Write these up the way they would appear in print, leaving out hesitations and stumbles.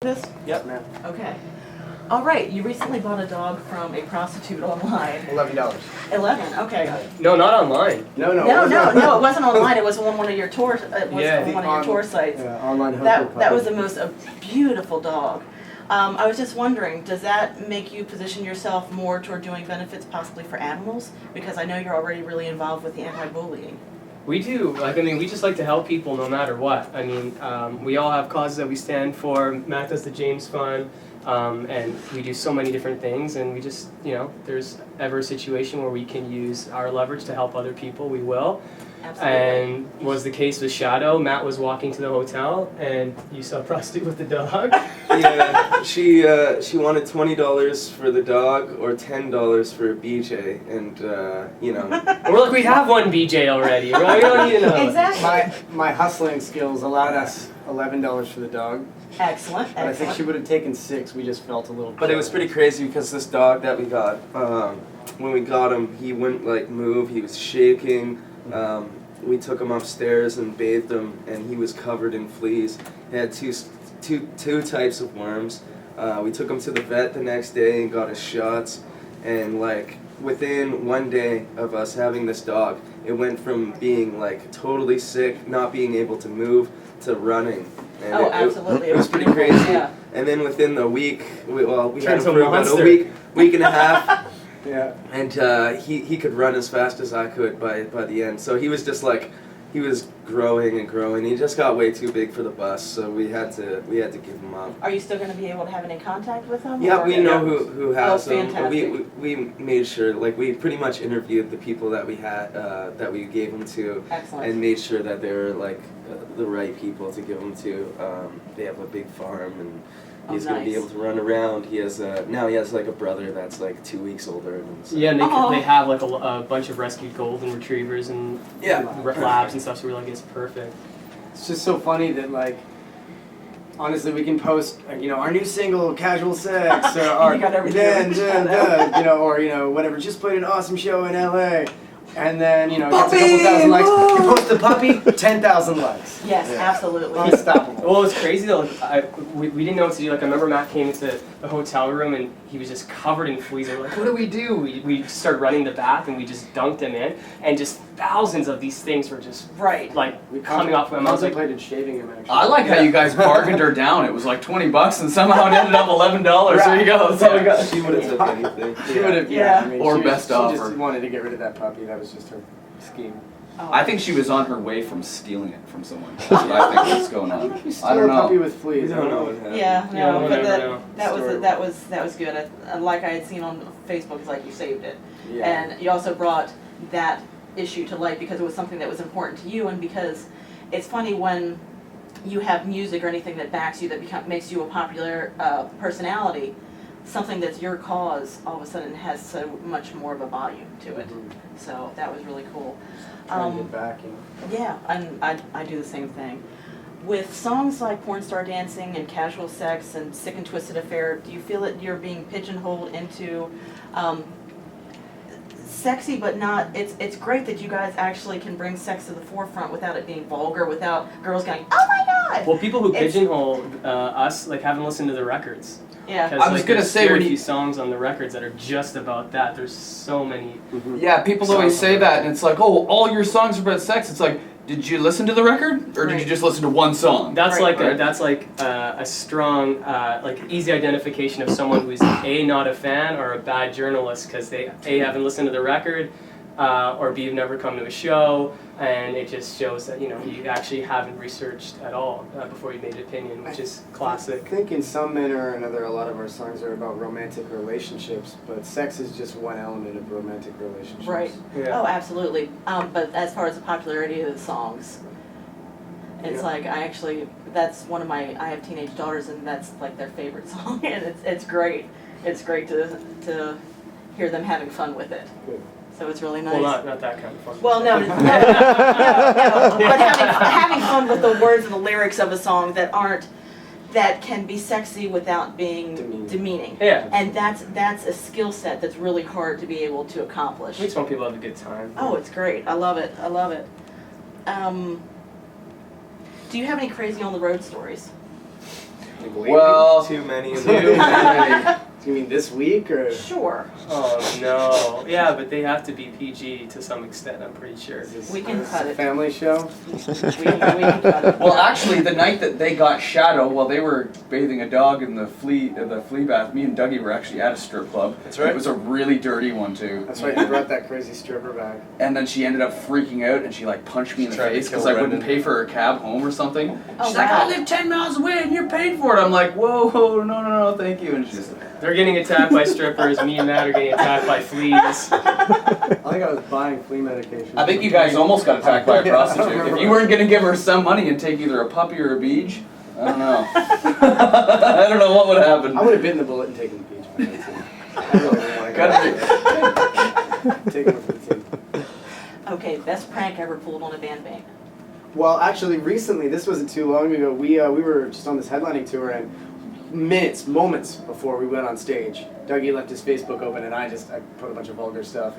This? Yep, ma'am. Okay. All right. You recently bought a dog from a prostitute online. $11. 11. Okay. No, not online. No, No. It wasn't online. It was on one of your tour. It was Yeah, on one of your tour sites. Online That was a beautiful dog. I was just wondering, does that make you position yourself more toward doing benefits possibly for animals? Because I know you're already really involved with the anti-bullying. We do. We just like to help people no matter what. We all have causes that we stand for. Matt does the James Fund, and we do so many different things. And we just, there's ever a situation where we can use our leverage to help other people, we will. Absolutely. And was the case with Shadow. Matt was walking to the hotel, and you saw a prostitute with the dog. Yeah, she wanted $20 for the dog or $10 for a BJ, and We're like, we have one BJ already. We don't need another. Exactly. My hustling skills allowed us $11 for the dog. Excellent. But I think she would have taken $6. We just felt a little. But it was pretty crazy because this dog that we got, when we got him, he wouldn't move. He was shaking. We took him upstairs and bathed him, and he was covered in fleas. He had two types of worms. We took him to the vet the next day and got his shots, and within 1 day of us having this dog, it went from being totally sick, not being able to move, to running. And absolutely. It was pretty crazy. Yeah. And then within the week, we had him Turns a for about a monster. week and a half. Yeah. And he could run as fast as I could by the end. So he was just he was growing and growing. He just got way too big for the bus, so we had to give him up. Are you still going to be able to have any contact with them? Yeah, or? we know who has them. Fantastic. We made sure, we pretty much interviewed the people that we had, that we gave them to. Excellent. And made sure that they were the right people to give them to. They have a big farm, and he's going to be able to run around. He has now he has a brother that's 2 weeks older. And so. Yeah, and they have a bunch of rescued golden retrievers and labs and stuff, so we're it's perfect. It's just so funny that honestly, we can post our new single "Casual Sex" or our You got everything. or whatever. Just played an awesome show in LA, and then it gets a couple thousand likes. You post the puppy, 10,000 likes. Yes, absolutely. Unstoppable. Well, it's crazy though. We didn't know what to do. I remember Matt came into the hotel room and he was just covered in fleas. And we're like, what do we do? We started running the bath and we just dunked him in, and just thousands of these things were just We coming off of him. I was like, contemplated shaving him actually. I like how you guys bargained her down. It was $20 and somehow it ended up $11. There you go. That's all we got. She would have took anything. She would have, Yeah. Or she best She offer. just wanted to get rid of that puppy. That was just her scheme. I think she was on her way from stealing it from someone. That's what I think is going on. You steal I don't a puppy know. with fleas. We don't know what happened. Yeah, no, we'll but never know. that was good. Like I had seen on Facebook, it's you saved it, Yeah. and you also brought that issue to light because it was something that was important to you, and because it's funny when you have music or anything that backs you, that makes you a popular personality, something that's your cause all of a sudden has so much more of a volume to it. So that was really cool. Trying to get back, Yeah, and I do the same thing. With songs like Porn Star Dancing and Casual Sex and Sick and Twisted Affair, do you feel that you're being pigeonholed into sexy but not, it's great that you guys actually can bring sex to the forefront without it being vulgar, without girls going, oh my god! well, people who pigeonhole us haven't listened to the records. Yeah. I was gonna there's say, very when few songs on the records that are just about that. There's so many. Yeah, people always say that, and it's all your songs are about sex. It's did you listen to the record, or did you just listen to one song? That's Right. a strong easy identification of someone who's A, not a fan, or a bad journalist because they A, haven't listened to the record, or B, have never come to a show, and it just shows that you actually haven't researched at all before you made an opinion, which is classic. I think in some manner or another, a lot of our songs are about romantic relationships, but sex is just one element of romantic relationships. Right. Yeah. Oh, absolutely. But as far as the popularity of the songs, it's that's one of I have teenage daughters, and that's their favorite song, and it's great. It's great to hear them having fun with it. Good. So it's really nice. Well, not that kind of fun. Well, no, but having fun with the words and the lyrics of a song that can be sexy without being demeaning. Yeah. And that's a skill set that's really hard to be able to accomplish. I just want people to have a good time. Oh, it's great. I love it. I love it. Do you have any crazy on the road stories? Like, lately? Well, Too many of too them. many. Do you mean this week or? Sure. Oh no. Yeah, but they have to be PG to some extent, I'm pretty sure. Is this- We can is this cut a it. family show? We can cut it. Well, actually, the night that they got Shadow, while they were bathing a dog in the flea bath, me and Dougie were actually at a strip club. That's right. It was a really dirty one too. That's right, you brought that crazy stripper back. And then she ended up freaking out, and she like punched me in the Tried to face kill because I wouldn't Brendan. pay for her cab home or something. Oh, She's like, wow. I live 10 miles away, and you're paying for it. I'm like, whoa, no, thank you. And she's They're getting attacked by strippers, me and Matt are getting attacked by fleas. I think I was buying flea medication. I think you guys almost got attacked by a Yeah, I prostitute. remember. If you weren't gonna give her some money and take either a puppy or a beach, I don't know. I don't know what would happen. I would have bitten the bullet and taken the beach medicine. I really didn't want to go. Take one for the team. Okay, best prank ever pulled on a bandmate. Well, actually, recently, this wasn't too long ago, we were just on this headlining tour, and moments before we went on stage, Dougie left his Facebook open, and I put a bunch of vulgar stuff.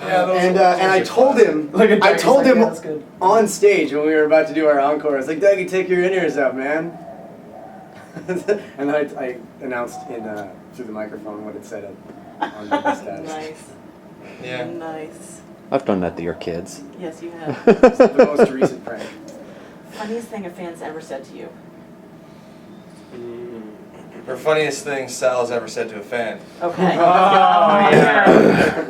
And I told him, I told him on stage when we were about to do our encore, I was like, Dougie, take your in-ears out, man. And then I announced through the microphone what it said on the status. Nice. Yeah. Nice. I've done that to your kids. Yes, you have. It's the most recent prank. Funniest thing a fan's ever said to you. Her funniest thing Sal's ever said to a fan. Okay. Oh, yeah.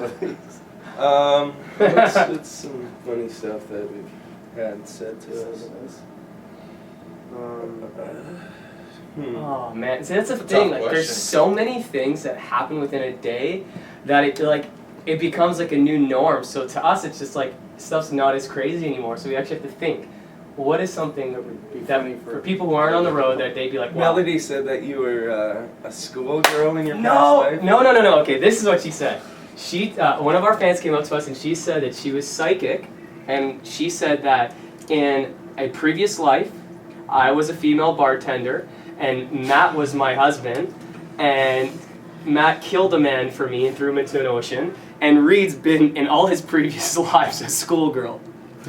What's some funny stuff that we've had said to us? Oh man, see that's the That's a thing. tough Like, there's question. so many things that happen within a day that it becomes like a new norm. So to us, it's just like stuff's not as crazy anymore. So we actually have to think, well, what is something that would be funny for people who aren't on the road that they'd be like, wow. Melody said that you were a schoolgirl in your past No, life. no. Okay, this is what she said. She, one of our fans came up to us and she said that she was psychic, and she said that in a previous life, I was a female bartender, and Matt was my husband, and Matt killed a man for me and threw him into an ocean, and Reed's been in all his previous lives a schoolgirl.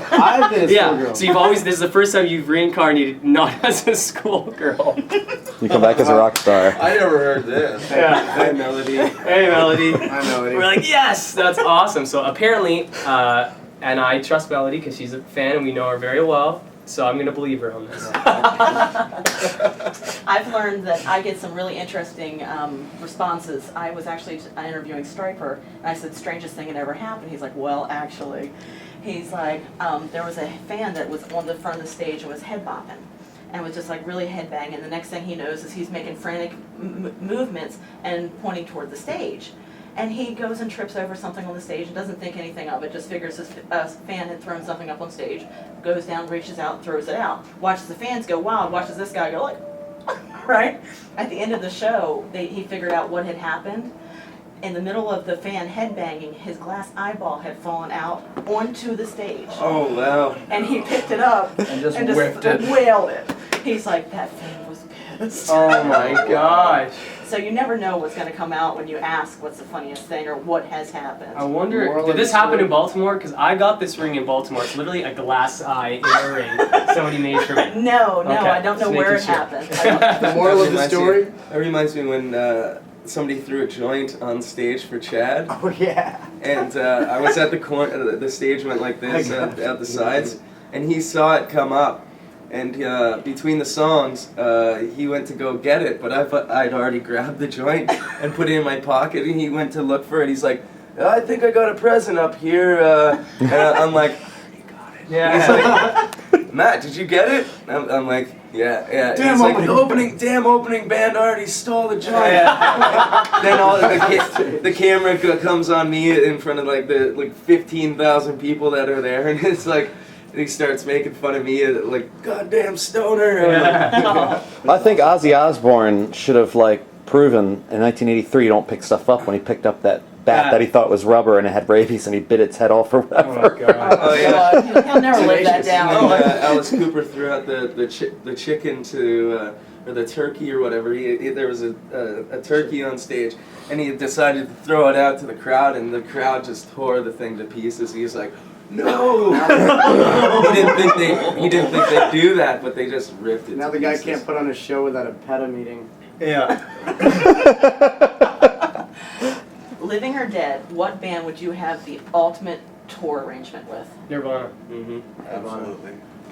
I've been a Yeah, schoolgirl. so you've always, this is the first time you've reincarnated not as a schoolgirl. You come back as a rock star. I never heard this. Yeah. Hi, Melody. Hey, Melody. I know it. We're like, yes, that's awesome. So apparently, and I trust Melody because she's a fan and we know her very well. So I'm gonna believe her on this. I've learned that I get some really interesting responses. I was actually interviewing Striper, and I said, strangest thing that ever happened. He's like, well, actually. He's like, there was a fan that was on the front of the stage and was head bopping. And was just like really headbanging. And the next thing he knows is he's making frantic movements and pointing toward the stage. And he goes and trips over something on the stage and doesn't think anything of it, just figures his fan had thrown something up on stage, goes down, reaches out, throws it out. Watches the fans go wild, watches this guy go like, right? At the end of the show, he figured out what had happened. In the middle of the fan headbanging, his glass eyeball had fallen out onto the stage. Oh, wow. And he picked it up And just and whipped it. wailed it. He's like, that fan was pissed. Oh my gosh. So you never know what's going to come out when you ask what's the funniest thing or what has happened. I wonder, Moral did of this the happen story. in Baltimore? Because I got this ring in Baltimore. It's literally a glass eye earring somebody made for me. No, Okay, I don't know just where it making sure. happened. I don't- The moral of the Reminds me- story? That reminds me when somebody threw a joint on stage for Chad. Oh, yeah. And I was at the corner, the stage went like this at the sides, and he saw it come up. And between the songs, he went to go get it, but I'd already grabbed the joint and put it in my pocket, and he went to look for it. He's like, I think I got a present up here. And I'm like, Yeah. he's like, Matt, did you get it? I'm like, yeah. Damn He's like, opening- opening band already stole the joint. Yeah. Then all the camera comes on me in front of the 15,000 people that are there, and it's like he starts making fun of me, like goddamn stoner. Yeah. I think Ozzy Osbourne should have proven in 1983 you don't pick stuff up when he picked up that bat Yeah. that he thought was rubber and it had rabies and he bit its head off or Oh whatever. my god. Oh, yeah. God, he'll never live that Tenacious. down. No, Alice Cooper threw out the chicken to or the turkey or whatever. There was a turkey on stage, and he decided to throw it out to the crowd, and the crowd just tore the thing to pieces. He's like, no. He didn't think they'd do that, but they just ripped it. Now to the guy pieces. can't put on a show without a PETA meeting. Yeah. Living or dead, what band would you have the ultimate tour arrangement with? Nirvana. Absolutely.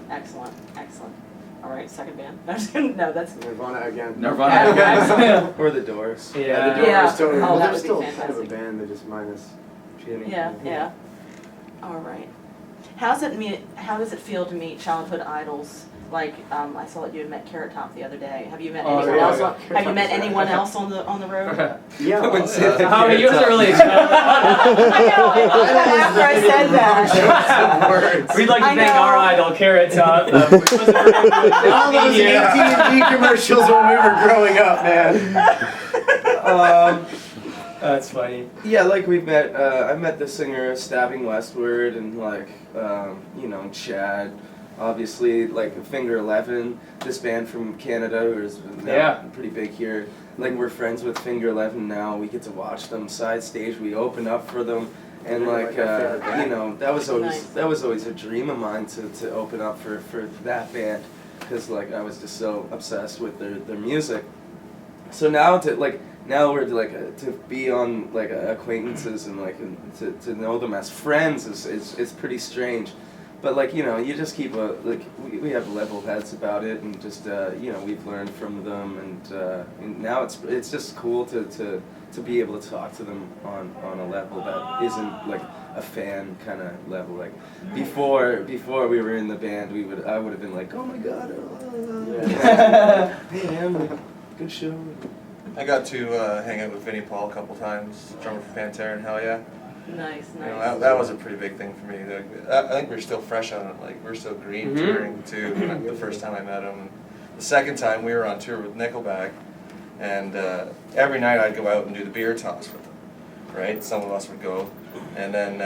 Excellent, excellent. All right, second band. No, I'm just kidding. No, that's Nirvana again. Nirvana, guys. Or the Doors. The Yeah. Doors Yeah. totally. Oh, that they're would be still kind of a fantastic. band. They're just minus Jimmy. Yeah, yeah. All right. How does it feel to meet childhood idols? Like I saw that you had met Carrot Top the other day. Have you met Oh, anyone yeah. else? Carrot Have you Top met is anyone else on the road? Yeah. I wouldn't say that. How he wasn't really excited. I know. After I said that. Words. We'd like to I thank know. our idol, Carrot Top. Which wasn't for him, would All not be those here. AT&T commercials when we were growing up, man. That's funny. Yeah, like we've met. I met the singer of Stabbing Westward, and like Chad. Obviously, like Finger 11, this band from Canada, who's pretty big here. Like we're friends with Finger 11 now. We get to watch them side stage. We open up for them, and They're like like our favorite band. that was always Nice. a dream of mine to open up for that band, because like I was just so obsessed with their music. So now we're like to be on like acquaintances and like to know them as friends is pretty strange. But like you just keep we have level heads about it, and just we've learned from them, and now it's just cool to be able to talk to them on a level that isn't like a fan kind of level. Like before we were in the band, I would have been like, oh my god, hey man, good show. I got to hang out with Vinnie Paul a couple times, drummer for Pantera and Hell Yeah. Nice, You nice. know, that was a pretty big thing for me. I think we were still fresh on it. Like we were still green touring too. The first time I met him. The second time we were on tour with Nickelback, and every night I'd go out and do the beer toss with them. Right, some of us would go, and then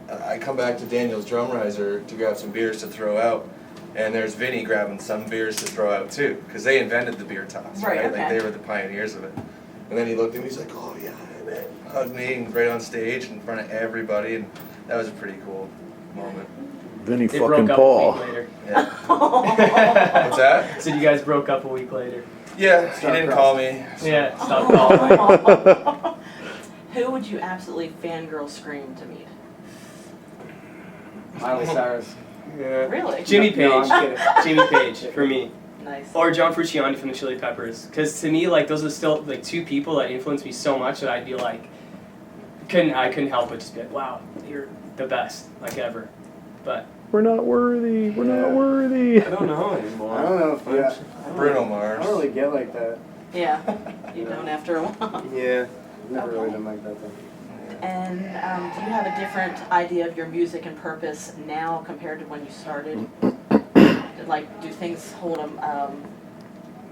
I come back to Daniel's drum riser to grab some beers to throw out, and there's Vinny grabbing some beers to throw out too, because they invented the beer toss. Right, Like okay. they were the pioneers of it. And then he looked at me, he's like, "Oh yeah." Hugged me and right on stage in front of everybody, and that was a pretty cool moment. Vinny They fucking broke up a Paul. week later. Yeah. What's that? So you guys broke up a week later. Yeah, he didn't call me. So. Yeah, stop calling. Who would you absolutely fangirl scream to meet? Miley Cyrus. Yeah. Really? Jimmy No, Page. I'm kidding. Jimmy Page for me. Nice. Or John Frusciante from the Chili Peppers. Because to me, like, those are still like two people that influenced me so much that I'd be like, I couldn't help but just be like, wow, you're the best, like, ever. But We're not worthy. We're not worthy. I don't know anymore. I don't know if Bruno I Mars. don't really get like that. Yeah, you don't after a while. Yeah. Never really Okay. been like that though. And do you have a different idea of your music and purpose now compared to when you started? Like, do things hold a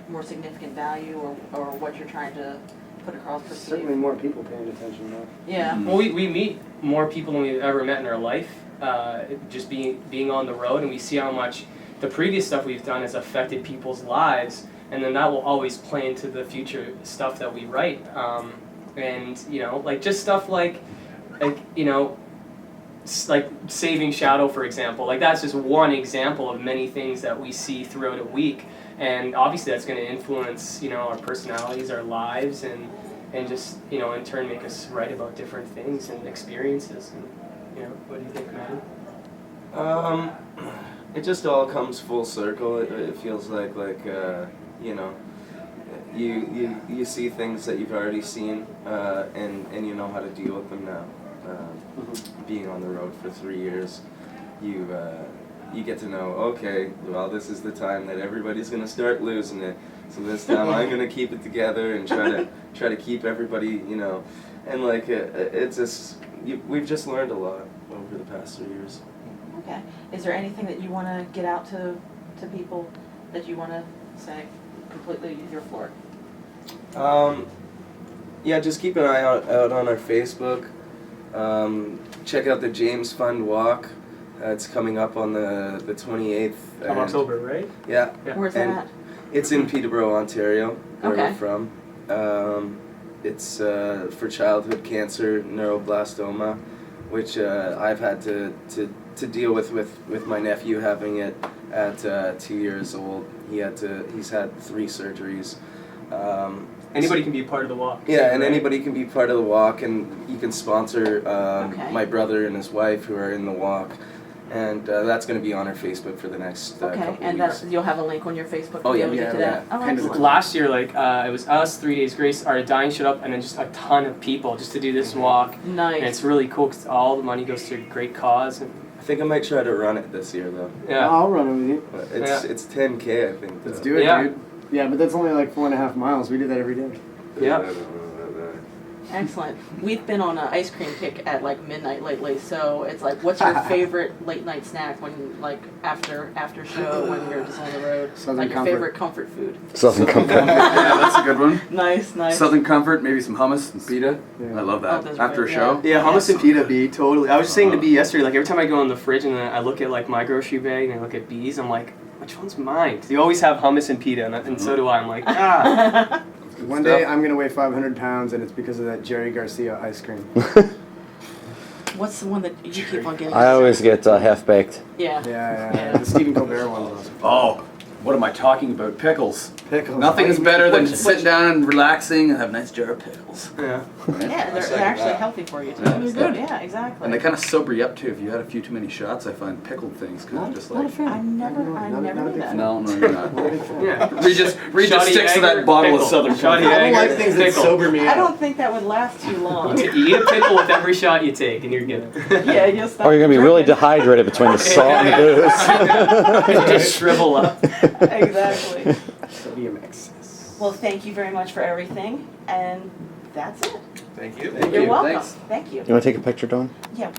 more significant value, or what you're trying to put across, Certainly perceive? more people paying attention now. Yeah. well, we meet more people than we've ever met in our life, just being on the road, and we see how much the previous stuff we've done has affected people's lives, and then that will always play into the future stuff that we write. And like just stuff like like Saving Shadow, for example. Like that's just one example of many things that we see throughout a week, and obviously that's going to influence our personalities, our lives, and just in turn make us write about different things and experiences. And what do you think, Maddie? It just all comes full circle. It feels like you see things that you've already seen, and you know how to deal with them now. Being on the road for 3 years, you get to know, okay, well, this is the time that everybody's gonna start losing it. So this time I'm gonna keep it together and try to keep everybody, and like it's just we've just learned a lot over the past 3 years. Okay. Is there anything that you want to get out to people that you want to say completely your floor? Yeah, just keep an eye out on our Facebook. Check out the James Fund Walk. It's coming up on the 28th. Of October, right? Yeah. Where's that and at? It's in Peterborough, Ontario, where Okay. we're from. It's for childhood cancer, neuroblastoma, which I've had to to deal with my nephew having it at 2 years old. He's had 3 surgeries. Anybody can be part of the walk. Yeah, and right? anybody can be part of the walk, and you can sponsor Okay. my brother and his wife who are in the walk, and that's going to be on our Facebook for the next Okay, couple and weeks. you'll have a link on your Facebook Oh, to be yeah, able to get to yeah, that? Oh, Kind of excellent. Last year, like it was us, 3 Days Grace, Art of Dying showed up, and then just a ton of people just to do this walk. And Nice. it's really cool because all the money goes to a great cause. And I think I might try to run it this year though. yeah, I'll run it with you. But Yeah. it's 10K I think. Let's though. do it, Yeah. dude. Yeah, but that's only like 4.5 miles. We do that every day. Yeah. I don't know about that. Excellent. We've been on an ice cream kick at like midnight lately, so it's like, what's your favorite late night snack when, like, after show when you're just on the road? Southern like your Comfort. favorite comfort food. Southern Comfort. Yeah, that's a good one. Nice, nice. Southern Comfort, maybe some hummus and pita. Yeah. I love Oh, that. those After a are- show. Yeah, hummus and pita B, totally. I was saying to B yesterday, like every time I go in the fridge and then I look at like my grocery bag and I look at B's, I'm like, which one's mine? 'Cause you always have hummus and pita, and so do I. I'm like, ah. One day I'm gonna weigh 500 pounds, and it's because of that Jerry Garcia ice cream. What's the one that you keep on getting? I always get half baked. Yeah. Yeah. The Stephen Colbert one's awesome. Oh, what am I talking about? Pickles. Pickles. Nothing is better than Which- sitting down and relaxing and have a nice jar of pickles. Yeah. Yeah, they're second actually that. healthy for you too. Yeah, They're good. Yeah, exactly. And they kind of sober you up too. If you had a few too many shots, I find pickled things kind of just like. I never Not a knew big that. fan. No, you're not. Not a big fan. Yeah. Regis Shoddy sticks to Jagger, that bottle pickle. of Southern Shoddy Comfort. I don't Jagger, like things that pickle. sober me I up. don't think that would last too long. You eat a pickle with every shot you take, and you're good. Yeah, you'll stop Or you're gonna be really drinking. dehydrated between the salt and the booze. You just shrivel up. Exactly. Sodium excess. Well, thank you very much for everything, and that's it. Thank you. You're you. welcome. Thanks. Thank you. You want to take a picture, Dawn? Yeah.